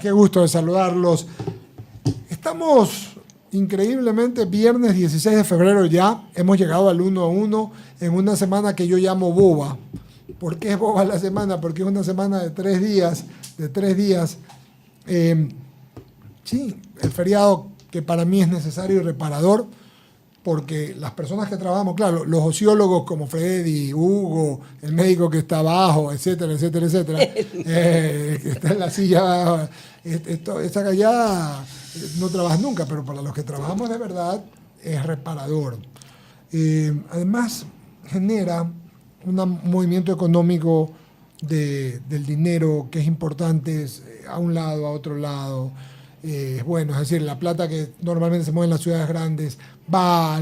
Qué gusto de saludarlos. Estamos increíblemente viernes 16 de febrero ya. Hemos llegado al 1-1 en una semana que yo llamo boba. ¿Por qué es boba la semana? Porque es una semana de 3 días. Sí, el feriado que para mí es necesario y reparador, porque las personas que trabajamos, claro, los ociólogos como Freddy, Hugo, el médico que está abajo, etcétera, que está en la silla, esta allá no trabaja nunca, pero para los que trabajamos de verdad es reparador. Además, genera un movimiento económico del dinero que es importante a un lado, a otro lado. Bueno, es decir, la plata que normalmente se mueve en las ciudades grandes va a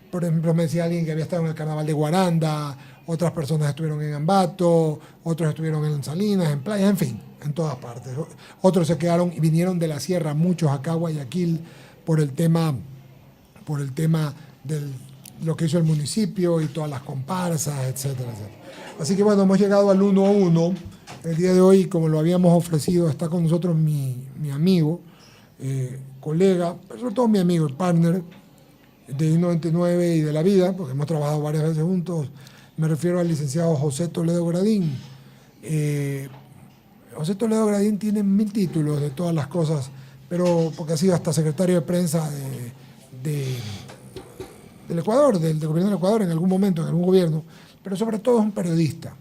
por ejemplo, me decía alguien que había estado en el carnaval de Guaranda, otras personas estuvieron en Ambato, otros estuvieron en Salinas, en Playa, en fin, en todas partes. Otros se quedaron y vinieron de la sierra, muchos acá a Guayaquil, por el tema de lo que hizo el municipio y todas las comparsas, etcétera. Así que bueno, hemos llegado al 1-1. El día de hoy, como lo habíamos ofrecido, está con nosotros mi amigo, colega, pero sobre todo mi amigo, el partner de I99 y de la vida, porque hemos trabajado varias veces juntos. Me refiero al licenciado José Toledo Gradín. José Toledo Gradín tiene 1000 títulos de todas las cosas, pero porque ha sido hasta secretario de prensa del Ecuador, del gobierno del Ecuador en algún momento, en algún gobierno, pero sobre todo es un periodista.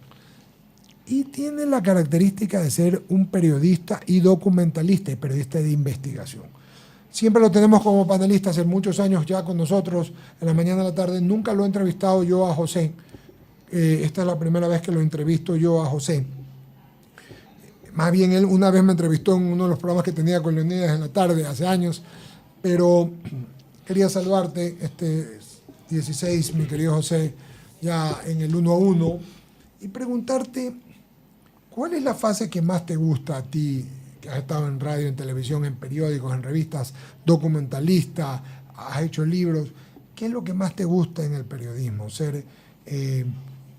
Y tiene la característica de ser un periodista y documentalista y periodista de investigación. Siempre lo tenemos como panelista hace muchos años ya con nosotros, en la mañana y la tarde. Nunca lo he entrevistado yo a José. Esta es la primera vez que lo entrevisto yo a José. Más bien él una vez me entrevistó en uno de los programas que tenía con Leonidas en la tarde, hace años. Pero quería saludarte, 16, mi querido José, ya en el 1-1, y preguntarte, ¿cuál es la fase que más te gusta a ti, que has estado en radio, en televisión, en periódicos, en revistas, documentalista, has hecho libros? ¿Qué es lo que más te gusta en el periodismo? ¿Ser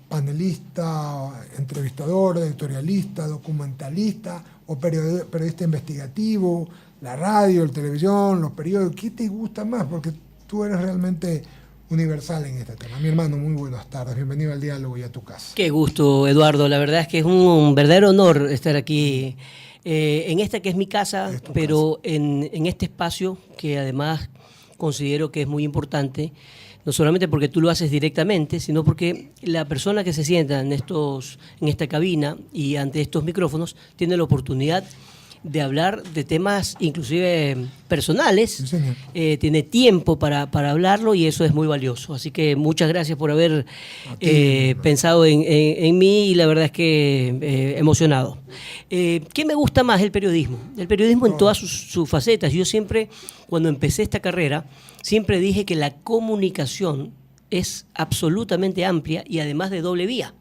panelista, entrevistador, editorialista, documentalista o periodista investigativo? La radio, la televisión, los periódicos, ¿qué te gusta más? Porque tú eres realmente universal en este tema. Mi hermano, muy buenas tardes, bienvenido al diálogo y a tu casa. Qué gusto, Eduardo, la verdad es que es un verdadero honor estar aquí en esta que es mi casa, pero en este espacio que además considero que es muy importante, no solamente porque tú lo haces directamente, sino porque la persona que se sienta en esta cabina y ante estos micrófonos tiene la oportunidad de hablar de temas inclusive personales, sí, tiene tiempo para hablarlo y eso es muy valioso. Así que muchas gracias por haber pensado en mí y la verdad es que emocionado. ¿Qué me gusta más? El periodismo. El periodismo en todas sus facetas. Yo siempre, cuando empecé esta carrera, siempre dije que la comunicación es absolutamente amplia y además de doble vía.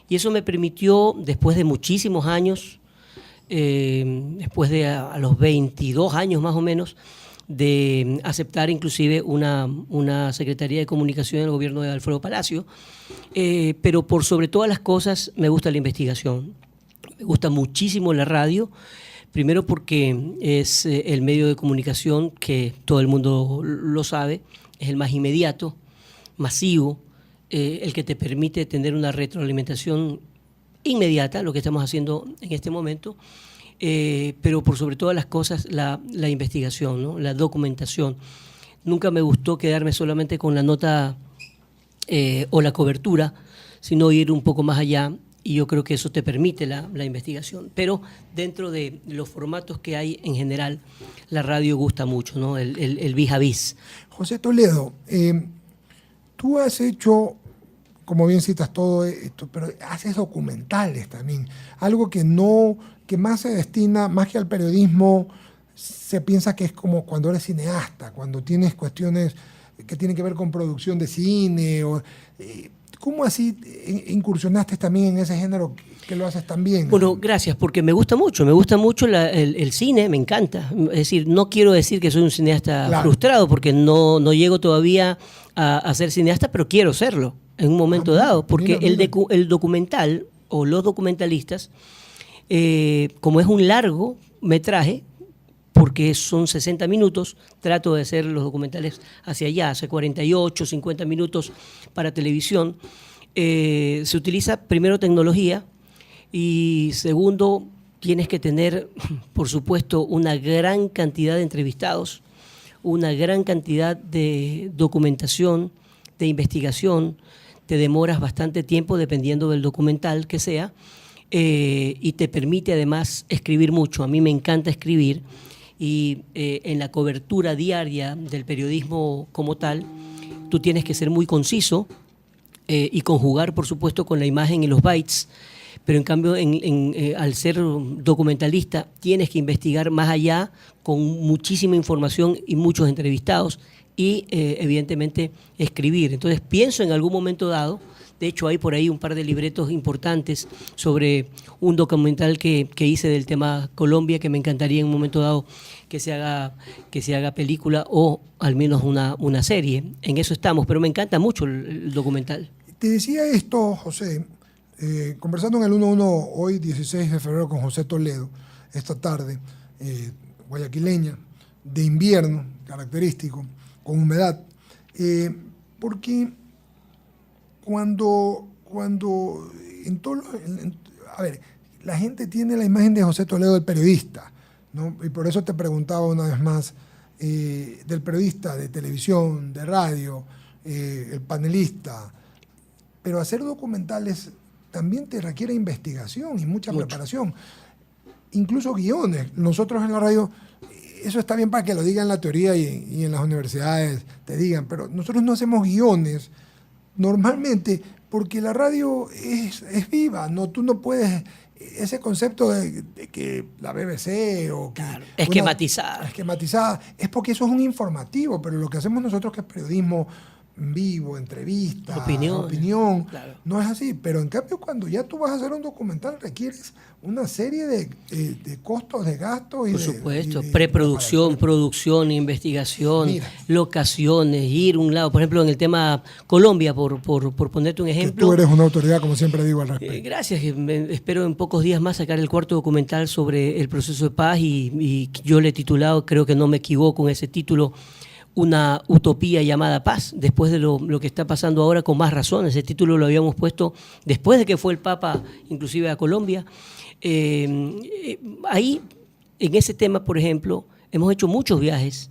Y eso me permitió, después de muchísimos años, después de a los 22 años más o menos, de aceptar inclusive una Secretaría de Comunicación en el gobierno de Alfredo Palacio, pero por sobre todas las cosas me gusta la investigación, me gusta muchísimo la radio, primero porque es el medio de comunicación que todo el mundo lo sabe, es el más inmediato, masivo, el que te permite tener una retroalimentación inmediata, lo que estamos haciendo en este momento, pero por sobre todas las cosas la investigación, ¿no? La documentación. Nunca me gustó quedarme solamente con la nota o la cobertura, sino ir un poco más allá, y yo creo que eso te permite la investigación. Pero dentro de los formatos que hay en general, la radio gusta mucho, ¿no? El vis a vis. José Toledo, tú has hecho, como bien citas todo esto, pero haces documentales también, algo que más se destina, más que al periodismo, se piensa que es como cuando eres cineasta, cuando tienes cuestiones que tienen que ver con producción de cine. ¿Cómo así incursionaste también en ese género que lo haces tan bien? Bueno, gracias, porque me gusta mucho el cine, me encanta. Es decir, no quiero decir que soy un cineasta frustrado, porque no llego todavía a ser cineasta, pero quiero serlo en un momento dado, porque el documental o los documentalistas, como es un largo, metraje, porque son 60 minutos, trato de hacer los documentales hacia allá, hace 48, 50 minutos para televisión. Se utiliza primero tecnología y segundo, tienes que tener, por supuesto, una gran cantidad de entrevistados, una gran cantidad de documentación, de investigación. Te demoras bastante tiempo dependiendo del documental que sea, y te permite además escribir mucho. A mí me encanta escribir y en la cobertura diaria del periodismo como tal, tú tienes que ser muy conciso y conjugar, por supuesto, con la imagen y los bytes. Pero en cambio, al ser documentalista, tienes que investigar más allá con muchísima información y muchos entrevistados y, evidentemente, escribir. Entonces, pienso en algún momento dado, de hecho, hay por ahí un par de libretos importantes sobre un documental que hice del tema Colombia, que me encantaría en un momento dado que se haga película o al menos una serie. En eso estamos, pero me encanta mucho el documental. Te decía esto, José, conversando en el 1-1 hoy, 16 de febrero, con José Toledo, esta tarde, guayaquileña, de invierno, característico, con humedad, porque cuando en todo a ver, la gente tiene la imagen de José Toledo del periodista, ¿no? Y por eso te preguntaba una vez más del periodista de televisión, de radio, el panelista, pero hacer documentales también te requiere investigación y mucha preparación, incluso guiones. Nosotros en la radio, eso está bien para que lo digan en la teoría y en las universidades te digan, pero nosotros no hacemos guiones normalmente porque la radio es viva, ¿no? Tú no puedes, ese concepto de que la BBC o que... Claro, esquematizada, es porque eso es un informativo, pero lo que hacemos nosotros, que es periodismo vivo, entrevista, opinión, claro. No es así. Pero en cambio, cuando ya tú vas a hacer un documental, requieres una serie de costos, de gastos. Por supuesto, preproducción, producción, investigación, locaciones, ir a un lado. Por ejemplo, en el tema Colombia, por ponerte un ejemplo. Que tú eres una autoridad, como siempre digo, al respecto. Gracias. Espero en pocos días más sacar el cuarto documental sobre el proceso de paz y yo le he titulado, creo que no me equivoco en ese título, Una utopía llamada paz, después de lo que está pasando ahora, con más razón. Ese título lo habíamos puesto después de que fue el Papa, inclusive a Colombia. Ahí, en ese tema, por ejemplo, hemos hecho muchos viajes,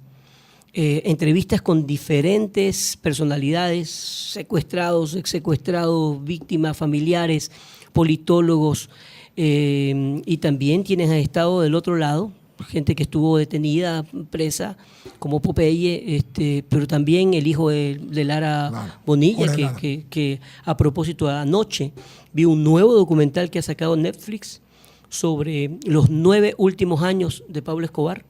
entrevistas con diferentes personalidades, secuestrados, exsecuestrados, víctimas, familiares, politólogos, y también quienes han estado del otro lado, gente que estuvo detenida, presa, como Popeye, pero también el hijo de Lara Bonilla, que a propósito, anoche vi un nuevo documental que ha sacado Netflix sobre los 9 últimos años de Pablo Escobar,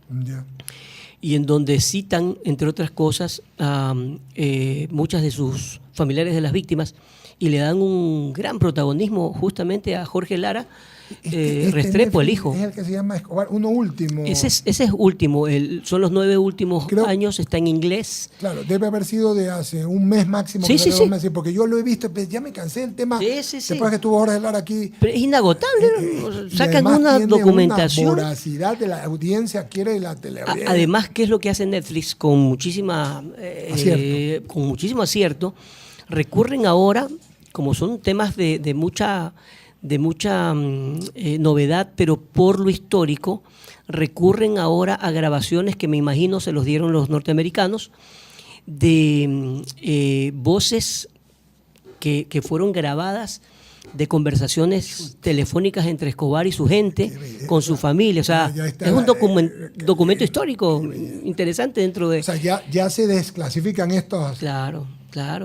y en donde citan, entre otras cosas, a muchas de sus familiares de las víctimas, y le dan un gran protagonismo justamente a Jorge Lara, Restrepo, el hijo. Es el que se llama Escobar, uno último. Ese es último, son los 9 últimos años, está en inglés. Claro, debe haber sido de hace un mes máximo. Sí. 2 meses, porque yo lo he visto, ya me cansé del tema. Después que estuvo Jorge Lara aquí. Pero es inagotable, sacan una documentación. Una voracidad de la audiencia, quiere la teleaudiencia. Además, ¿qué es lo que hace Netflix? Con muchísimo acierto, recurren ahora, como son temas de mucha novedad, pero por lo histórico, recurren ahora a grabaciones que me imagino se los dieron los norteamericanos, de voces que fueron grabadas de conversaciones telefónicas entre Escobar y su gente, con su familia. O sea, es un documento histórico interesante dentro de... O sea, ya se desclasifican estos... Claro.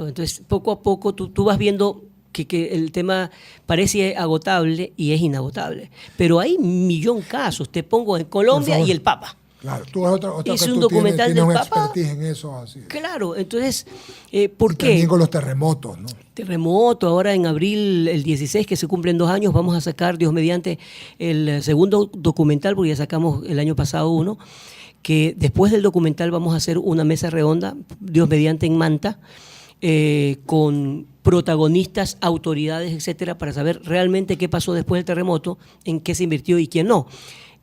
Entonces, poco a poco tú vas viendo que el tema parece agotable y es inagotable. Pero hay 1.000.000 casos. Te pongo en Colombia y el Papa. Claro, tú es otra hice que un tú documental tienes del una Papa. expertise en eso. Así. Claro, entonces, ¿por qué? También con los terremotos, ¿no? Terremoto, ahora en abril, el 16, que se cumplen 2 años, vamos a sacar, Dios mediante, el segundo documental, porque ya sacamos el año pasado uno, que después del documental vamos a hacer una mesa redonda, Dios mediante, en Manta, con protagonistas, autoridades, etcétera, para saber realmente qué pasó después del terremoto, en qué se invirtió y quién no.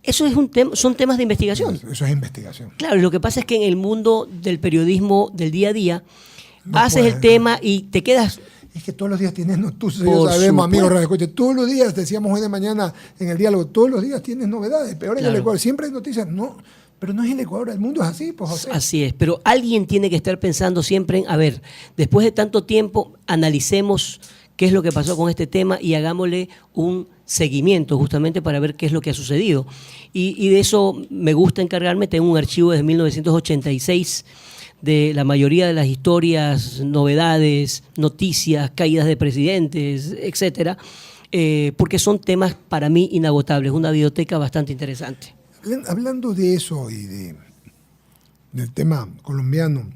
Eso es son temas de investigación. Eso es investigación. Claro, y lo que pasa es que en el mundo del periodismo del día a día, No haces puede, el tema y te quedas... Es que todos los días tienes noticias, Por sabemos, amigos supuesto. Radio Escucha, todos los días, decíamos hoy de mañana en el diálogo, todos los días tienes novedades, peor en el Claro. Ecuador, siempre hay noticias, no, pero no es el Ecuador, el mundo es así, pues José. Así es, pero alguien tiene que estar pensando siempre en, a ver, después de tanto tiempo, analicemos qué es lo que pasó con este tema y hagámosle un seguimiento justamente para ver qué es lo que ha sucedido. Y de eso me gusta encargarme, tengo un archivo desde 1986 de la mayoría de las historias, novedades, noticias, caídas de presidentes, etcétera, porque son temas para mí inagotables, una biblioteca bastante interesante. Hablando de eso y del tema colombiano,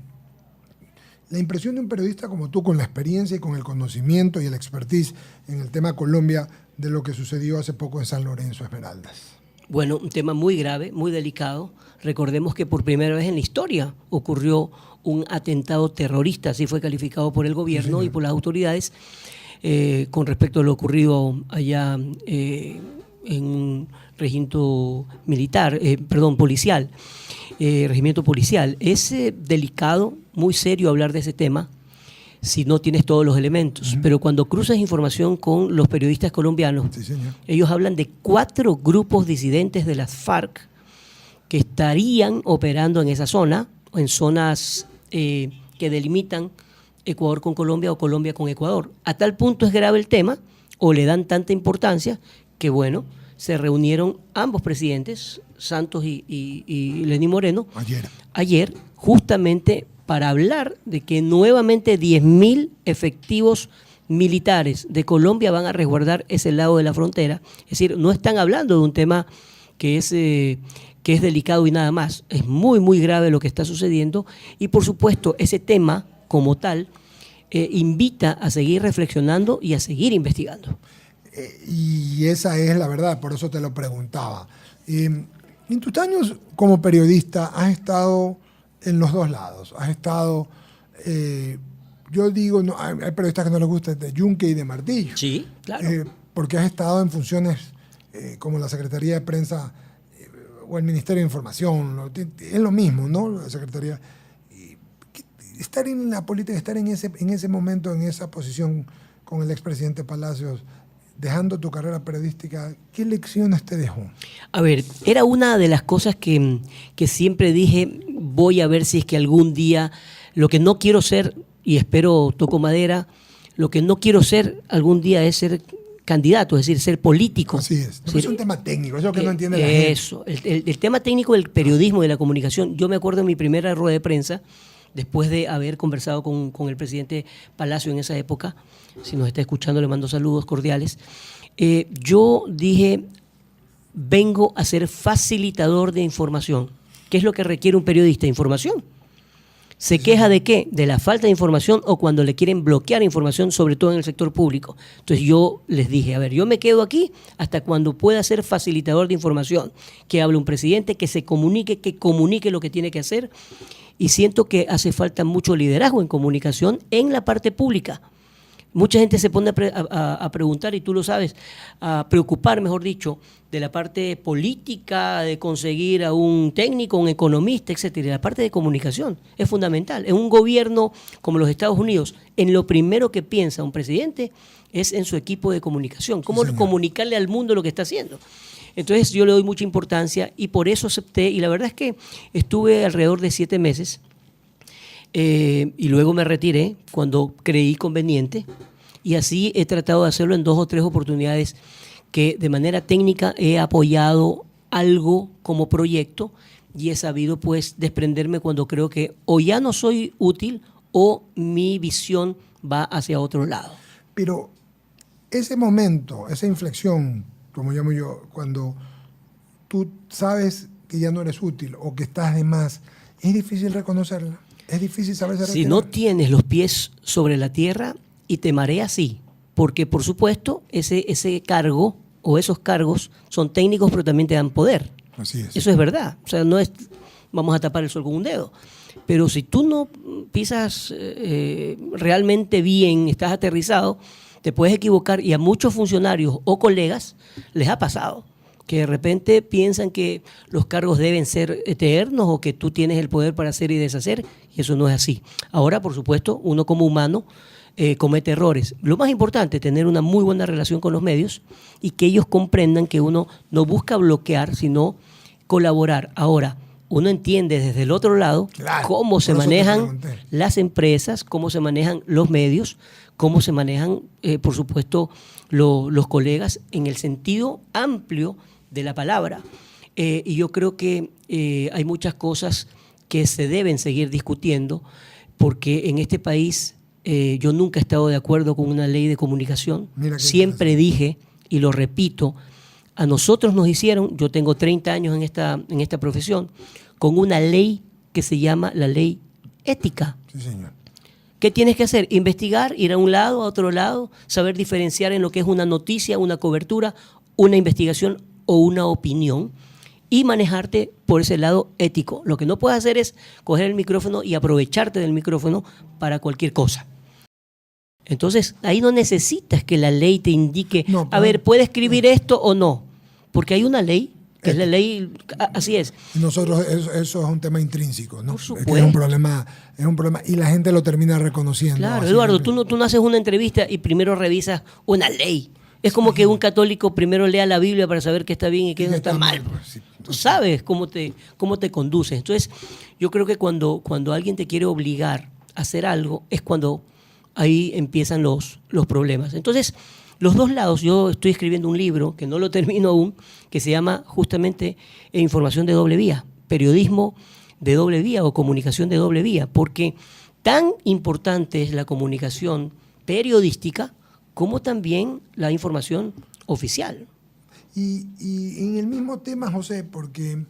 la impresión de un periodista como tú, con la experiencia y con el conocimiento y el expertise en el tema Colombia, de lo que sucedió hace poco en San Lorenzo Esmeraldas. Bueno, un tema muy grave, muy delicado. Recordemos que por primera vez en la historia ocurrió un atentado terrorista, así fue calificado por el gobierno y por las autoridades, con respecto a lo ocurrido allá en un regimiento militar, policial, regimiento policial. Es delicado, muy serio hablar de ese tema si no tienes todos los elementos. Pero cuando cruzas información con los periodistas colombianos, Sí, señor. ellos hablan de 4 grupos disidentes de las FARC que estarían operando en esa zona, o en zonas que delimitan Ecuador con Colombia o Colombia con Ecuador. A tal punto es grave el tema, o le dan tanta importancia, que bueno, se reunieron ambos presidentes, Santos y Lenín Moreno, ayer, justamente para hablar de que nuevamente 10.000 efectivos militares de Colombia van a resguardar ese lado de la frontera. Es decir, no están hablando de un tema que es delicado y nada más. Es muy, muy grave lo que está sucediendo y, por supuesto, ese tema como tal invita a seguir reflexionando y a seguir investigando. Y esa es la verdad, por eso te lo preguntaba. En tus años como periodista has estado en los dos lados. Has estado, yo digo, no, hay periodistas que no les gusta de yunque y de martillo. Sí, claro. Porque has estado en funciones como la Secretaría de Prensa o el Ministerio de Información. Es lo mismo, ¿no? La Secretaría. Estar en la política, estar en ese momento, en esa posición con el expresidente Palacios, dejando tu carrera periodística, ¿qué lecciones te dejó? A ver, era una de las cosas que siempre dije, voy a ver si es que algún día, lo que no quiero ser, y espero toco madera, lo que no quiero ser algún día es ser candidato, es decir, ser político. Así es. Sí, Es un tema técnico, eso que no entiende la gente. Eso, el tema técnico del periodismo y de la comunicación. Yo me acuerdo en mi primera rueda de prensa, después de haber conversado con el presidente Palacio en esa época, si nos está escuchando le mando saludos cordiales, yo dije, vengo a ser facilitador de información. ¿Qué es lo que requiere un periodista? Información. ¿Se queja de qué? De la falta de información o cuando le quieren bloquear información, sobre todo en el sector público. Entonces yo les dije, a ver, yo me quedo aquí hasta cuando pueda ser facilitador de información, que hable un presidente, que se comunique, que comunique lo que tiene que hacer. Y siento que hace falta mucho liderazgo en comunicación en la parte pública. Mucha gente se pone a preguntar, y tú lo sabes, a preocupar, mejor dicho, de la parte política, de conseguir a un técnico, un economista, etcétera. La parte de comunicación es fundamental. En un gobierno como los Estados Unidos, en lo primero que piensa un presidente es en su equipo de comunicación. Cómo comunicarle al mundo lo que está haciendo. Entonces yo le doy mucha importancia y por eso acepté. Y la verdad es que estuve alrededor de 7 meses. Y luego me retiré cuando creí conveniente y así he tratado de hacerlo en 2 o 3 oportunidades que de manera técnica he apoyado algo como proyecto y he sabido pues desprenderme cuando creo que o ya no soy útil o mi visión va hacia otro lado. Pero ese momento, esa inflexión, como llamo yo, cuando tú sabes que ya no eres útil o que estás de más, es difícil reconocerla. Es difícil saber si no tienes los pies sobre la tierra y te mareas, sí, porque por supuesto ese cargo o esos cargos son técnicos pero también te dan poder. Así es. Eso es verdad, o sea, no es vamos a tapar el sol con un dedo, pero si tú no pisas realmente bien, estás aterrizado, te puedes equivocar y a muchos funcionarios o colegas les ha pasado. que de repente piensan que los cargos deben ser eternos o que tú tienes el poder para hacer y deshacer, y eso no es así. Ahora, por supuesto, uno como humano comete errores. Lo más importante es tener una muy buena relación con los medios y que ellos comprendan que uno no busca bloquear, sino colaborar. Ahora, uno entiende desde el otro lado cómo se manejan las empresas, cómo se manejan los medios, cómo se manejan, por supuesto, los colegas en el sentido amplio de la palabra. Y yo creo que hay muchas cosas que se deben seguir discutiendo, porque en este país yo nunca he estado de acuerdo con una ley de comunicación. Siempre dije, y lo repito, a nosotros nos hicieron, yo tengo 30 años en esta profesión, con una ley que se llama la ley ética. Sí, señor. ¿Qué tienes que hacer? Investigar, ir a un lado, a otro lado, saber diferenciar en lo que es una noticia, una cobertura, una investigación o una opinión y manejarte por ese lado ético. Lo que no puedes hacer es coger el micrófono y aprovecharte del micrófono para cualquier cosa. Entonces, ahí no necesitas que la ley te indique, a ver, ¿puede escribir esto o no? Porque hay una ley, que es la ley, así es. Nosotros, eso es un tema intrínseco, ¿no? Por supuesto. Es un problema y la gente lo termina reconociendo. Claro, Eduardo, tú no haces una entrevista y primero revisas una ley. Es como que un católico primero lea la Biblia para saber qué está bien y qué no está mal. Tú sabes cómo te conduces. Entonces, yo creo que cuando alguien te quiere obligar a hacer algo, es cuando ahí empiezan los problemas. Entonces, los dos lados, yo estoy escribiendo un libro, que no lo termino aún, que se llama justamente Información de doble vía, periodismo de doble vía o comunicación de doble vía, porque tan importante es la comunicación periodística como también la información oficial. Y en el mismo tema, José, porque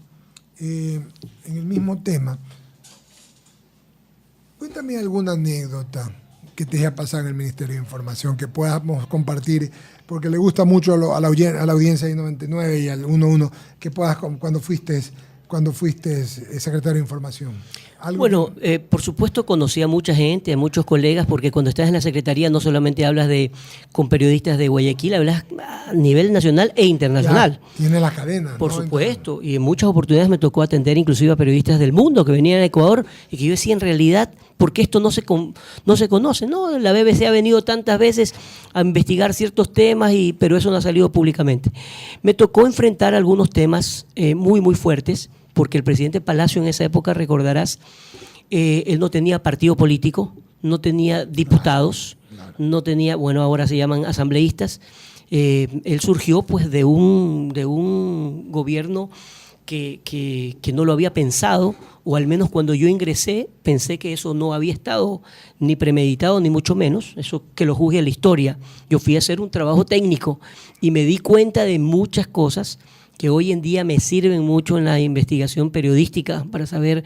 en el mismo tema, cuéntame alguna anécdota que te haya pasado en el Ministerio de Información, que podamos compartir, porque le gusta mucho a la audiencia de 99 y al 11, que puedas, cuando fuiste secretario de Información. Bueno, por supuesto conocí a mucha gente, a muchos colegas, porque cuando estás en la Secretaría no solamente hablas con periodistas de Guayaquil, hablas a nivel nacional e internacional. Ya, tiene la cadena. Por supuesto, y en muchas oportunidades me tocó atender inclusive a periodistas del mundo que venían a Ecuador y que yo decía, en realidad, ¿por qué esto no se conoce? No, la BBC ha venido tantas veces a investigar ciertos temas, pero eso no ha salido públicamente. Me tocó enfrentar algunos temas muy, muy fuertes, porque el presidente Palacio en esa época, recordarás, él no tenía partido político, no tenía diputados, no tenía, bueno, ahora se llaman asambleístas. Él surgió pues de un gobierno que no lo había pensado, o al menos cuando yo ingresé pensé que eso no había estado ni premeditado, ni mucho menos, eso que lo juzgue la historia. Yo fui a hacer un trabajo técnico y me di cuenta de muchas cosas que hoy en día me sirven mucho en la investigación periodística para saber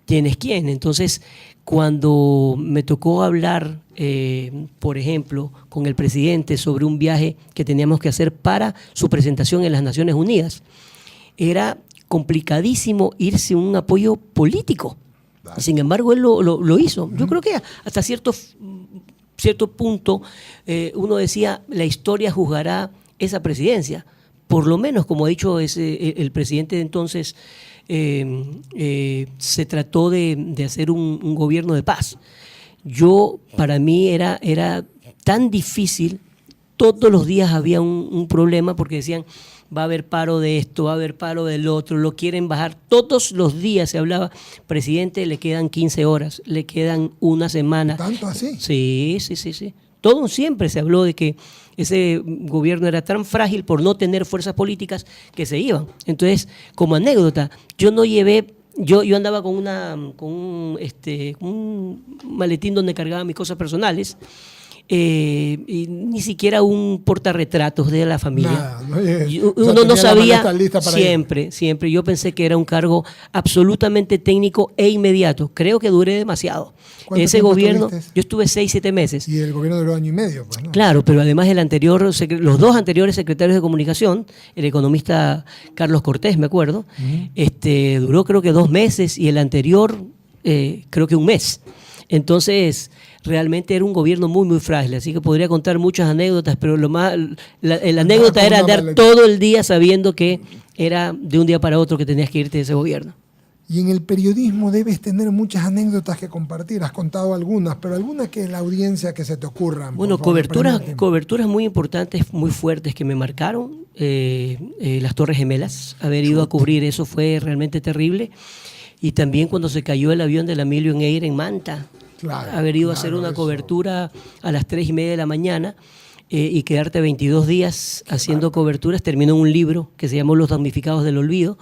quién es quién. Entonces, cuando me tocó hablar, por ejemplo, con el presidente sobre un viaje que teníamos que hacer para su presentación en las Naciones Unidas, era complicadísimo irse a un apoyo político. Sin embargo, él lo hizo. Yo creo que hasta cierto punto uno decía, la historia juzgará esa presidencia. Por lo menos, como ha dicho el presidente de entonces, se trató de hacer un gobierno de paz. Para mí era tan difícil, todos los días había un problema porque decían, va a haber paro de esto, va a haber paro del otro, lo quieren bajar. Todos los días se hablaba, presidente, le quedan 15 horas, le quedan una semana. ¿Tanto así? Sí. Siempre se habló de que ese gobierno era tan frágil por no tener fuerzas políticas que se iban. Entonces, como anécdota, yo andaba con un maletín donde cargaba mis cosas personales, y ni siquiera un portarretratos de la familia. Uno no sabía, siempre. Yo pensé que era un cargo absolutamente técnico e inmediato. Creo que duré demasiado. Ese gobierno, yo estuve 6-7 meses. Y el gobierno duró 1 año y medio. Pues, ¿no? Claro, pero además los dos anteriores secretarios de comunicación, el economista Carlos Cortés, me acuerdo, duró creo que 2 meses y el anterior creo que 1 mes. Entonces, realmente era un gobierno muy, muy frágil, así que podría contar muchas anécdotas, pero la anécdota era andar todo el día sabiendo que era de un día para otro que tenías que irte de ese gobierno. Y en el periodismo debes tener muchas anécdotas que compartir. Has contado algunas, pero algunas que la audiencia que se te ocurran. Bueno, coberturas muy importantes, muy fuertes que me marcaron. Las Torres Gemelas, haber ido a cubrir eso fue realmente terrible. Y también cuando se cayó el avión de la Million Air en Manta, haber ido a hacer una cobertura a las 3:30 de la mañana y quedarte 22 días haciendo coberturas. Terminó un libro que se llamó Los damnificados del olvido.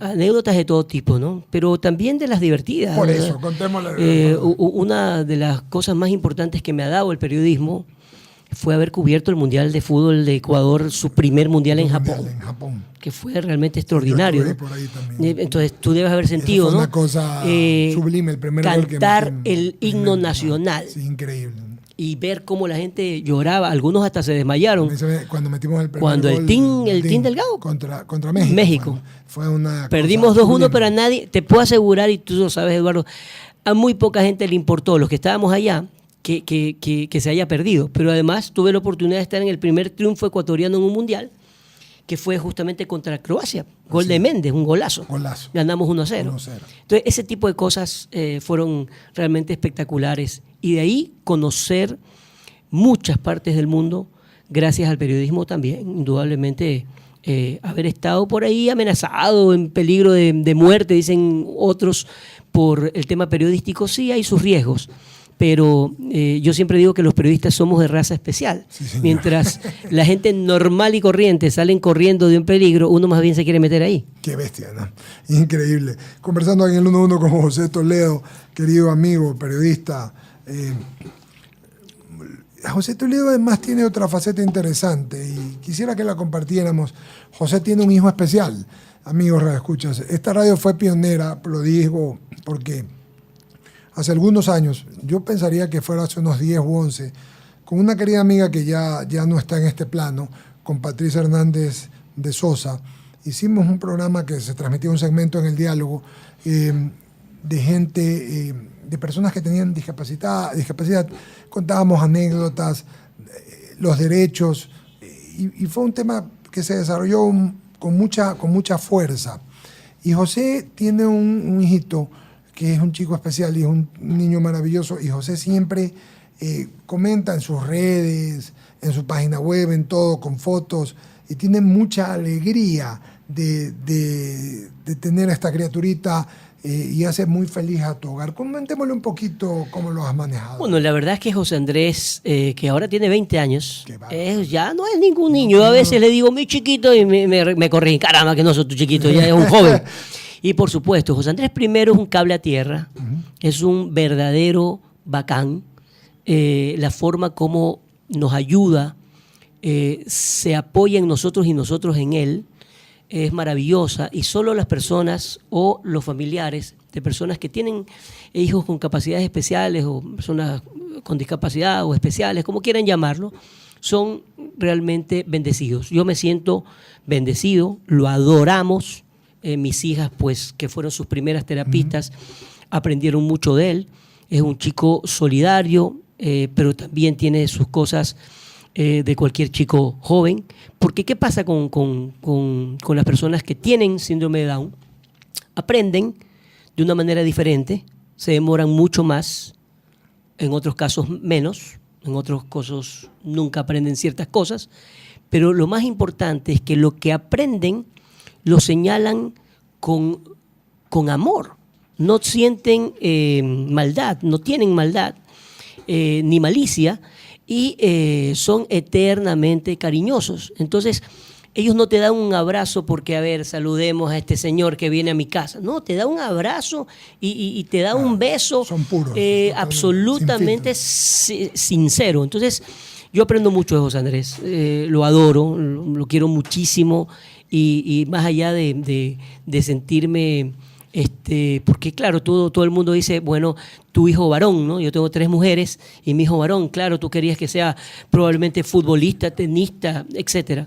Anécdotas de todo tipo, ¿no? Pero también de las divertidas. Por eso, contémosle. Una de las cosas más importantes que me ha dado el periodismo fue haber cubierto el Mundial de Fútbol de Ecuador, su primer mundial en Japón, que fue realmente extraordinario. Yo por ahí también. Entonces tú debes haber sentido, fue ¿no? una cosa sublime, el primer gol que cantar el himno nacional. Sí, increíble. Y ver cómo la gente lloraba, algunos hasta se desmayaron. Cuando metimos el primer Cuando gol, el Team Delgado contra México. México. Fue una Perdimos 2-1, pero a nadie, te puedo asegurar, y tú lo sabes, Eduardo, a muy poca gente le importó, los que estábamos allá, que se haya perdido. Pero además tuve la oportunidad de estar en el primer triunfo ecuatoriano en un mundial, que fue justamente contra Croacia. Gol de Méndez, un golazo. Ganamos 1-0. Entonces, ese tipo de cosas fueron realmente espectaculares. Y de ahí conocer muchas partes del mundo, gracias al periodismo también, indudablemente. Haber estado por ahí amenazado, en peligro de muerte, dicen otros, por el tema periodístico, sí hay sus riesgos. Pero yo siempre digo que los periodistas somos de raza especial. Sí, mientras la gente normal y corriente salen corriendo de un peligro, uno más bien se quiere meter ahí. Qué bestia, ¿no? Increíble. Conversando aquí en el 1-1 con José Toledo, querido amigo, periodista. José Toledo además tiene otra faceta interesante y quisiera que la compartiéramos. José tiene un hijo especial, amigos radioescuchas. Esta radio fue pionera, lo digo porque hace algunos años, yo pensaría que fuera hace unos 10 u 11, con una querida amiga que ya no está en este plano, con Patricia Hernández de Sosa, hicimos un programa que se transmitía un segmento en El Diálogo de gente, de personas que tenían discapacidad, contábamos anécdotas, los derechos, y fue un tema que se desarrolló con mucha fuerza. Y José tiene un hijito que es un chico especial y es un niño maravilloso, y José siempre comenta en sus redes, en su página web, en todo, con fotos, y tiene mucha alegría de tener a esta criaturita y hace muy feliz a tu hogar. Comentémosle un poquito cómo lo has manejado. Bueno, la verdad es que José Andrés, que ahora tiene 20 años, ya no es ningún niño. Yo a veces le digo, mi chiquito, y me corrigen, caramba, que no soy tu chiquito, ya es un joven. Y por supuesto, José Andrés primero es un cable a tierra, es un verdadero bacán. La forma como nos ayuda, se apoya en nosotros y nosotros en él, es maravillosa, y solo las personas o los familiares de personas que tienen hijos con capacidades especiales o personas con discapacidad o especiales, como quieran llamarlo, son realmente bendecidos. Yo me siento bendecido, lo adoramos. Mis hijas, pues, que fueron sus primeras terapistas, aprendieron mucho de él. Es un chico solidario, pero también tiene sus cosas de cualquier chico joven. Porque ¿qué pasa con las personas que tienen síndrome de Down? Aprenden de una manera diferente, se demoran mucho más, en otros casos menos, en otros casos nunca aprenden ciertas cosas, pero lo más importante es que lo que aprenden lo señalan con amor, no sienten maldad, no tienen maldad ni malicia, y son eternamente cariñosos. Entonces, ellos no te dan un abrazo porque, a ver, saludemos a este señor que viene a mi casa. No, te da un abrazo y te da un beso. Son puros. Absolutamente sincero. Entonces, yo aprendo mucho de José Andrés. Lo adoro, lo quiero muchísimo. Y más allá de sentirme... porque claro, todo el mundo dice, bueno, tu hijo varón, ¿no? Yo tengo 3 mujeres y mi hijo varón, claro, tú querías que sea probablemente futbolista, tenista, etcétera.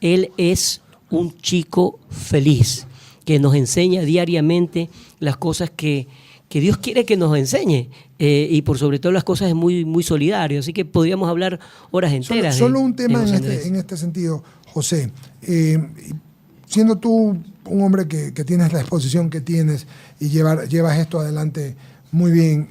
Él es un chico feliz que nos enseña diariamente las cosas que que Dios quiere que nos enseñe. Y por sobre todas las cosas es muy, muy solidario. Así que podríamos hablar horas enteras. Solo un tema en este sentido, José. Siendo tú un hombre que tienes la exposición que tienes y llevas esto adelante muy bien,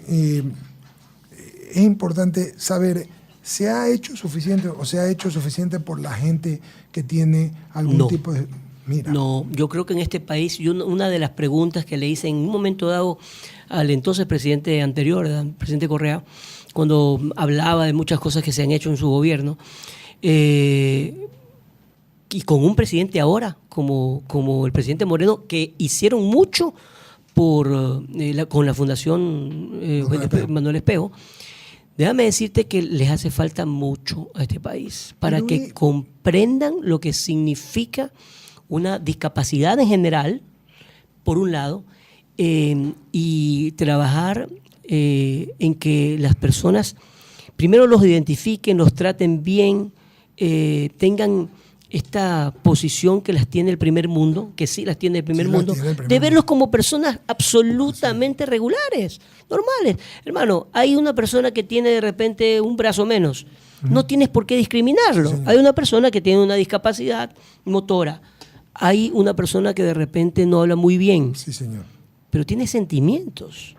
es importante saber, ¿se ha hecho suficiente o se ha hecho suficiente por la gente que tiene algún tipo de... Mira. No, yo creo que en este país, una de las preguntas que le hice en un momento dado al entonces presidente anterior, el presidente Correa, cuando hablaba de muchas cosas que se han hecho en su gobierno, y con un presidente ahora, como el presidente Moreno, que hicieron mucho con la Fundación Manuel Espejo. Déjame decirte que les hace falta mucho a este país para que comprendan lo que significa una discapacidad en general, por un lado, y trabajar en que las personas primero los identifiquen, los traten bien, tengan esta posición que las tiene el primer mundo, que sí las tiene el primer mundo, de verlos como personas absolutamente regulares, normales. Hermano, hay una persona que tiene de repente un brazo menos, no tienes por qué discriminarlo. Sí, hay una persona que tiene una discapacidad motora, hay una persona que de repente no habla muy bien, sí, señor, pero tiene sentimientos,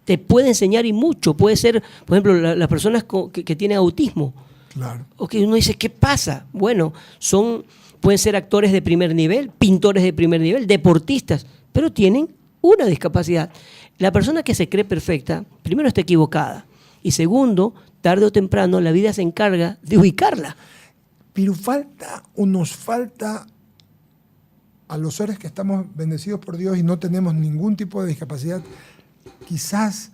te puede enseñar y mucho. Puede ser, por ejemplo, las personas que tienen autismo. Claro. O que uno dice, ¿qué pasa? Bueno, pueden ser actores de primer nivel, pintores de primer nivel, deportistas, pero tienen una discapacidad. La persona que se cree perfecta, primero está equivocada, y segundo, tarde o temprano la vida se encarga de ubicarla. Pero nos falta a los seres que estamos bendecidos por Dios y no tenemos ningún tipo de discapacidad, quizás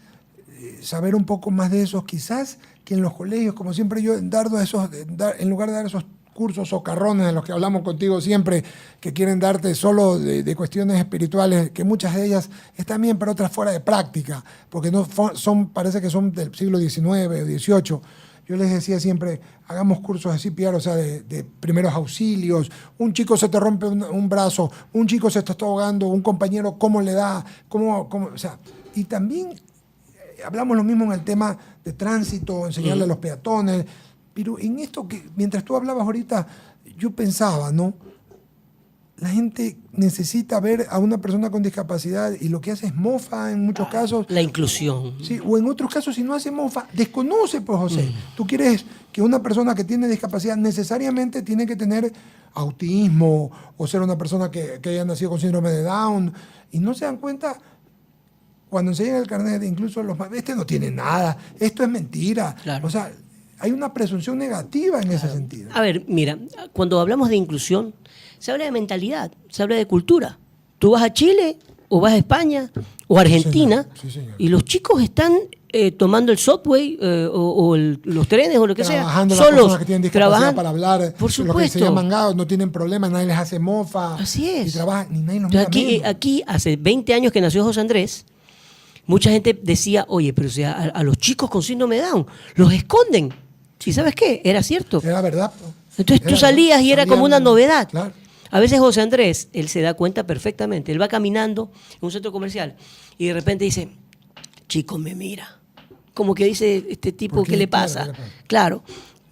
saber un poco más de eso, quizás que en los colegios, como siempre yo, en lugar de dar esos cursos socarrones de los que hablamos contigo siempre, que quieren darte solo de cuestiones espirituales, que muchas de ellas están bien, pero otras fuera de práctica, porque parece que son del siglo XIX o XVIII. Yo les decía siempre, hagamos cursos de CPR, o sea, de primeros auxilios. Un chico se te rompe un brazo, un chico se te está ahogando, un compañero, ¿cómo le da? O sea, y también hablamos lo mismo en el tema de tránsito, enseñarle a los peatones. Pero en esto que, mientras tú hablabas ahorita, yo pensaba, ¿no? La gente necesita ver a una persona con discapacidad y lo que hace es mofa en muchos casos. La inclusión. Sí, o en otros casos, si no hace mofa, desconoce, pues, José. Tú quieres que una persona que tiene discapacidad necesariamente tiene que tener autismo o ser una persona que haya nacido con síndrome de Down, y no se dan cuenta cuando enseñan el carnet, incluso este no tiene nada, esto es mentira. Claro. O sea, hay una presunción negativa en ese sentido. A ver, mira, cuando hablamos de inclusión, se habla de mentalidad, se habla de cultura. Tú vas a Chile, o vas a España, o a Argentina, sí, señor. Y los chicos están tomando el subway los trenes o lo que sea, trabajando solos, las personas que tienen discapacidad para hablar, por supuesto. Lo que se llaman gados, no tienen problema, nadie les hace mofa. Así es. Y trabajan, ni nadie los Entonces, aquí, hace 20 años que nació José Andrés, mucha gente decía, oye, pero o sea, a los chicos con síndrome de Down los esconden. ¿Y sabes qué? Era cierto. Era verdad. Entonces tú salías y era como una novedad. Claro. A veces José Andrés, él se da cuenta perfectamente. Él va caminando en un centro comercial y de repente dice, chico, me mira. Como que dice, este tipo, ¿qué le pasa? Claro,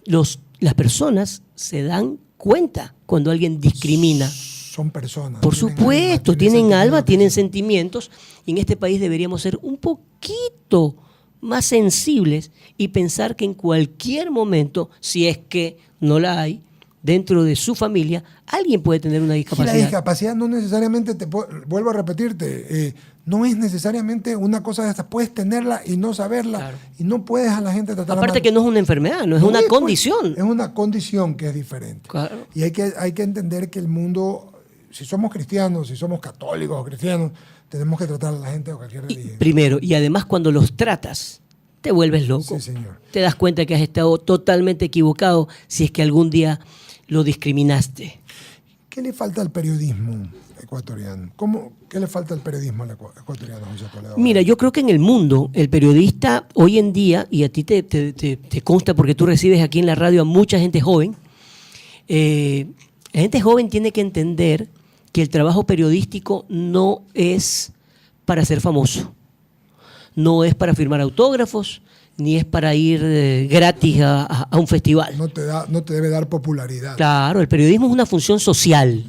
las personas se dan cuenta cuando alguien discrimina. Son personas. Por supuesto, tienen alma, tienen sentimientos. Y en este país deberíamos ser un poquito más sensibles y pensar que en cualquier momento, si es que no la hay, dentro de su familia, alguien puede tener una discapacidad. Y la discapacidad no necesariamente, vuelvo a repetirte, no es necesariamente una cosa de estas. Puedes tenerla y no saberla, claro. Y no puedes a la gente tratarla aparte mal. Que no es una enfermedad, no es una condición. Es una condición que es diferente. Claro. Y hay que entender que el mundo, si somos cristianos, si somos católicos o cristianos, tenemos que tratar a la gente de cualquier religión. Primero, y además cuando los tratas, te vuelves loco. Sí, señor. Te das cuenta que has estado totalmente equivocado si es que algún día lo discriminaste. ¿Qué le falta al periodismo ecuatoriano? ¿Qué le falta al periodismo ecuatoriano, José Toledo? Mira, yo creo que en el mundo, el periodista hoy en día, y a ti te consta porque tú recibes aquí en la radio a mucha gente joven, la gente joven tiene que entender que el trabajo periodístico no es para ser famoso. no es para firmar autógrafos, ni es para ir gratis a un festival. No te debe dar popularidad. Claro, el periodismo es una función social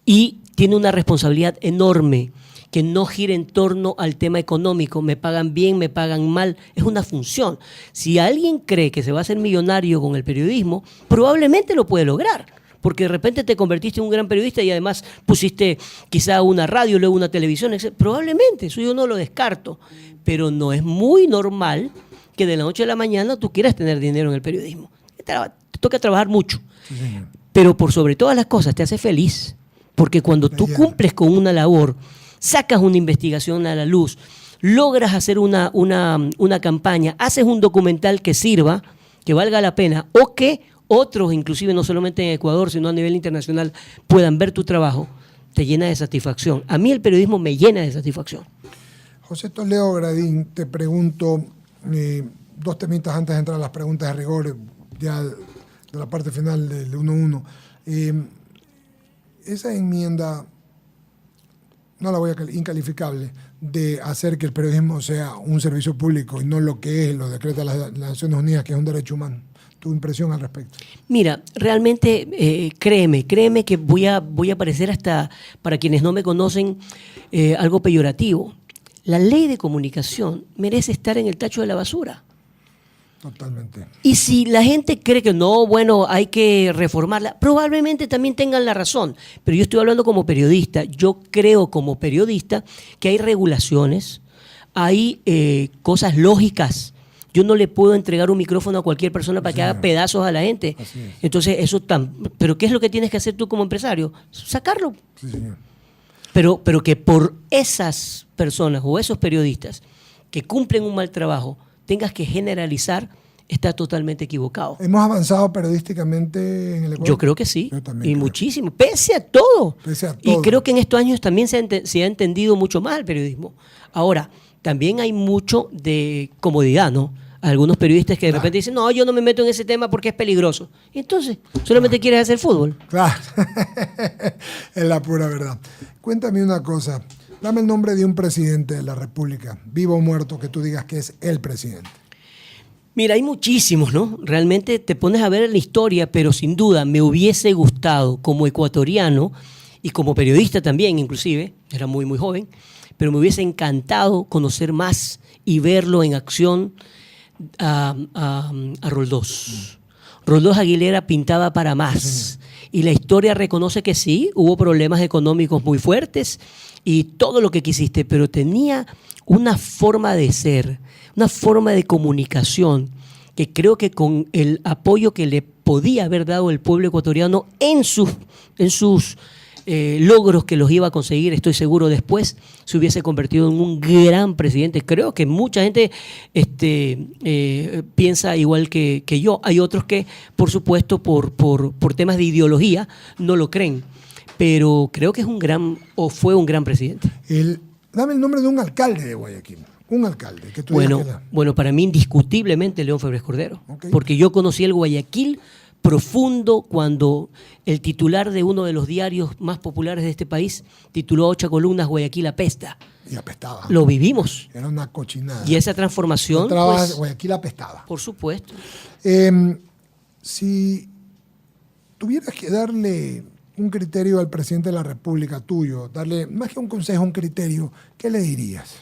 y tiene una responsabilidad enorme que no gira en torno al tema económico. Me pagan bien, me pagan mal, es una función. Si alguien cree que se va a hacer millonario con el periodismo, probablemente lo puede lograr. Porque de repente te convertiste en un gran periodista y además pusiste quizá una radio, luego una televisión, etc. Probablemente, eso yo no lo descarto. Pero no es muy normal que de la noche a la mañana tú quieras tener dinero en el periodismo. Te toca trabajar mucho. Sí, señor. Pero por sobre todas las cosas te hace feliz. Porque cuando tú cumples con una labor, sacas una investigación a la luz, logras hacer una campaña, haces un documental que sirva, que valga la pena, o que otros, inclusive no solamente en Ecuador, sino a nivel internacional, puedan ver tu trabajo, te llena de satisfacción. A mí el periodismo me llena de satisfacción. José Toledo Gradín, te pregunto dos temitas antes de entrar a las preguntas de rigor, ya de la parte final del 1-1. Esa enmienda, no la voy a incalificable, de hacer que el periodismo sea un servicio público y no lo que es, lo decreta las Naciones Unidas, que es un derecho humano. ¿Tu impresión al respecto? Mira, realmente créeme que voy a parecer hasta, para quienes no me conocen, algo peyorativo. La ley de comunicación merece estar en el tacho de la basura. Totalmente. Y si la gente cree que no, bueno, hay que reformarla, probablemente también tengan la razón. Pero yo estoy hablando como periodista. Yo creo como periodista que hay regulaciones, hay cosas lógicas. Yo no le puedo entregar un micrófono a cualquier persona para que haga pedazos a la gente. Así es. Entonces, ¿pero qué es lo que tienes que hacer tú como empresario? Sacarlo. Sí, señor. Pero que por esas personas o esos periodistas que cumplen un mal trabajo tengas que generalizar, está totalmente equivocado. ¿Hemos avanzado periodísticamente en el Ecuador? Yo creo que sí, Yo también y creo. muchísimo, pese a todo. Pese a todo. Y creo que en estos años también se ha entendido mucho más el periodismo. Ahora, también hay mucho de comodidad, ¿no? Algunos periodistas que de repente dicen, no, yo no me meto en ese tema porque es peligroso. Y entonces, solamente quieres hacer fútbol. Claro, es la pura verdad. Cuéntame una cosa, dame el nombre de un presidente de la República, vivo o muerto, que tú digas que es el presidente. Mira, hay muchísimos, ¿no? Realmente te pones a ver la historia, pero sin duda me hubiese gustado como ecuatoriano y como periodista también, inclusive, era muy, muy joven, pero me hubiese encantado conocer más y verlo en acción a Roldós. Roldós Aguilera pintaba para más. Y la historia reconoce que sí, hubo problemas económicos muy fuertes y todo lo que quisiste, pero tenía una forma de ser, una forma de comunicación que creo que con el apoyo que le podía haber dado el pueblo ecuatoriano en sus logros que los iba a conseguir, estoy seguro, después se hubiese convertido en un gran presidente. Creo que mucha gente piensa igual que yo. Hay otros que, por supuesto, por temas de ideología, no lo creen. Pero creo que fue un gran presidente. Dame el nombre de un alcalde de Guayaquil. Un alcalde que tú digas que Bueno, para mí indiscutiblemente León Febres Cordero. Okay. Porque yo conocí el Guayaquil profundo cuando el titular de uno de los diarios más populares de este país tituló a 8 columnas Guayaquil apesta. Y apestaba. Lo vivimos. Era una cochinada. Y esa transformación, pues, Guayaquil apestaba. por supuesto. Si tuvieras que darle un criterio al presidente de la República tuyo, darle más que un consejo, un criterio, ¿qué le dirías?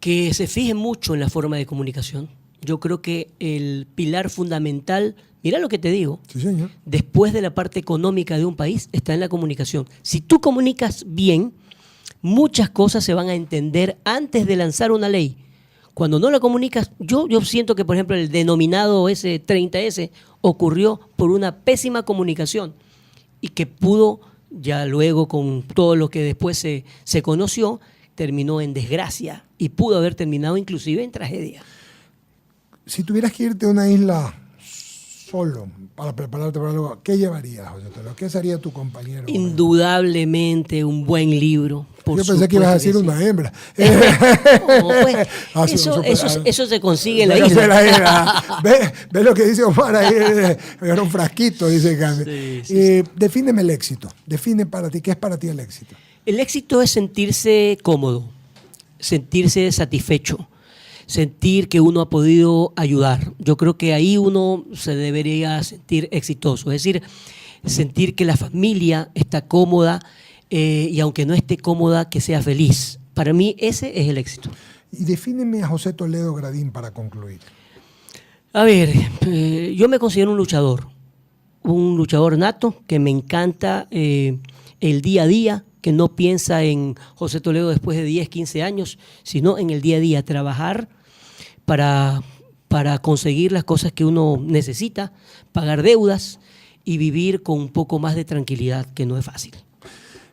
Que se fije mucho en la forma de comunicación. Yo creo que el pilar fundamental, mira lo que te digo, Sí, señor. después de la parte económica de un país, está en la comunicación. Si tú comunicas bien, muchas cosas se van a entender antes de lanzar una ley. Cuando no la comunicas, yo siento que, por ejemplo, el denominado S30S ocurrió por una pésima comunicación y que pudo, ya luego con todo lo que después se conoció, terminó en desgracia y pudo haber terminado inclusive en tragedia. Si tuvieras que irte a una isla solo para prepararte para algo, ¿qué llevarías, José Toledo? ¿Qué sería tu compañero? Indudablemente un buen libro. Yo pensé que ibas a decir una hembra. No, pues, eso se consigue en la isla. ¿Ves lo que dice Omar ahí? Era un frasquito, dice Carmen. Sí. Defíneme el éxito. Define para ti, ¿qué es para ti el éxito? El éxito es sentirse cómodo, sentirse satisfecho, sentir que uno ha podido ayudar. Yo creo que ahí uno se debería sentir exitoso, es decir, sentir que la familia está cómoda y aunque no esté cómoda, que sea feliz. Para mí ese es el éxito. Y defíneme a José Toledo Gradín para concluir. A ver, yo me considero un luchador nato, que me encanta el día a día, que no piensa en José Toledo después de 10, 15 años, sino en el día a día, trabajar para conseguir las cosas que uno necesita, pagar deudas y vivir con un poco más de tranquilidad, que no es fácil.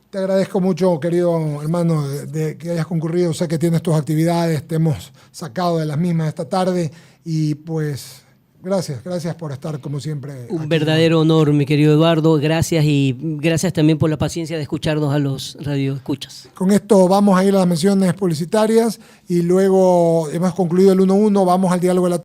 Te agradezco mucho, querido hermano, de que hayas concurrido. Sé que tienes tus actividades, te hemos sacado de las mismas esta tarde y pues gracias por estar como siempre. Un aquí. verdadero honor, mi querido Eduardo. Gracias y gracias también por la paciencia de escucharnos a los radioescuchas. Con esto vamos a ir a las menciones publicitarias y luego hemos concluido el 1-1, vamos al diálogo de la